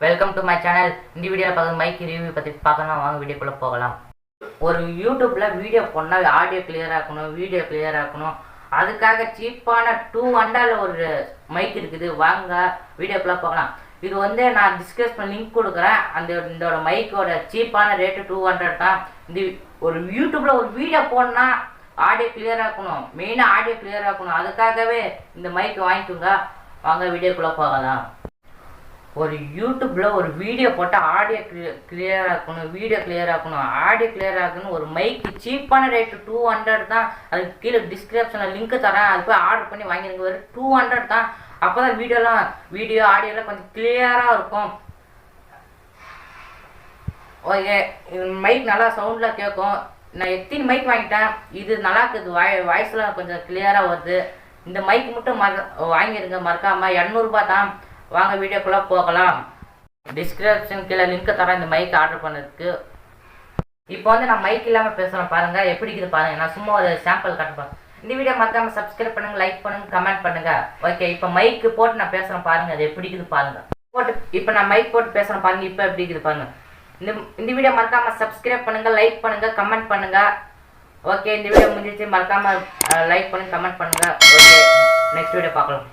Welcome to my channel. இந்த வீடியோவில் பார்க்க மைக் ரிவ்யூ பற்றி பார்க்கலாம். வாங்க வீடியோக்குள்ளே போகலாம். ஒரு யூடியூப்பில் வீடியோ போனால் ஆடியோ கிளியராக இருக்கணும், வீடியோ கிளியராக இருக்கணும். அதுக்காக சீப்பான 200 ஒரு மைக் இருக்குது. வாங்க வீடியோக்குள்ளே போகலாம். இது வந்து நான் டிஸ்கிரிப்ஷன் லிங்க் கொடுக்குறேன். இதோட மைக்கோட சீப்பான ரேட்டு 200 தான். இந்த ஒரு யூடியூப்பில் ஒரு வீடியோ போடணும்னா ஆடியோ கிளியராக இருக்கணும், மெயினாக ஆடியோ கிளியராக இருக்கணும். அதுக்காகவே இந்த மைக் வாங்கிக்கோங்க. வாங்க வீடியோக்குள்ளே போகலாம். ஒரு யூடியூப்பில் ஒரு வீடியோ போட்டால் ஆடியோ கிளியராக இருக்கணும், வீடியோ கிளியராக இருக்கணும், ஆடியோ கிளியராக இருக்கணும். ஒரு மைக்கு சீப்பான ரேட்டு 200 தான். அதுக்கு கீழே டிஸ்கிரிப்ஷனில் லிங்க்கு தரேன். அது போய் ஆர்டர் பண்ணி வாங்கிருங்க. ஒரு 200 தான். அப்போ தான் வீடியோ ஆடியோலாம் கொஞ்சம் கிளியராக இருக்கும். ஓகே, மைக் நல்லா சவுண்டில் கேட்கும். நான் எத்தனை மைக் வாங்கிட்டேன். இது நல்லா இருக்குது. வாய்ஸ்லாம் கொஞ்சம் கிளியராக வருது. இந்த மைக் மட்டும் வாங்கிருங்க மறக்காமல். 200 தான். வாங்க வீடியோக்குள்ளே போகலாம். டிஸ்கிரிப்ஷன் கீழே லிங்க்கை தரேன் இந்த மைக் ஆர்டர் பண்ணதுக்கு. இப்போ வந்து நான் மைக் இல்லாமல் பேசுகிறேன் பாருங்கள், எப்படி இருக்குது பாருங்கள். நான் சும்மா ஒரு சாம்பிள் காட்டுப்பேன். இந்த வீடியோ மறக்காமல் சப்ஸ்கிரைப் பண்ணுங்கள், லைக் பண்ணுங்கள், கமெண்ட் பண்ணுங்கள். ஓகே, இப்போ மைக்கு போட்டு நான் பேசுகிறேன் பாருங்கள், அது எப்படி இருக்குது பாருங்கள். இப்போ நான் மைக் போட்டு பேசுகிறேன் பாருங்கள், இப்போ எப்படி இருக்குது பாருங்கள். இந்த வீடியோ மறக்காமல் சப்ஸ்கிரைப் பண்ணுங்கள், லைக் பண்ணுங்கள், கமெண்ட் பண்ணுங்கள். ஓகே, இந்த வீடியோ முடிஞ்சிச்சு. மறக்காமல் லைக் பண்ணுங்கள், கமெண்ட் பண்ணுங்கள். ஓகே, நெக்ஸ்ட் வீடியோ பார்க்கலாம்.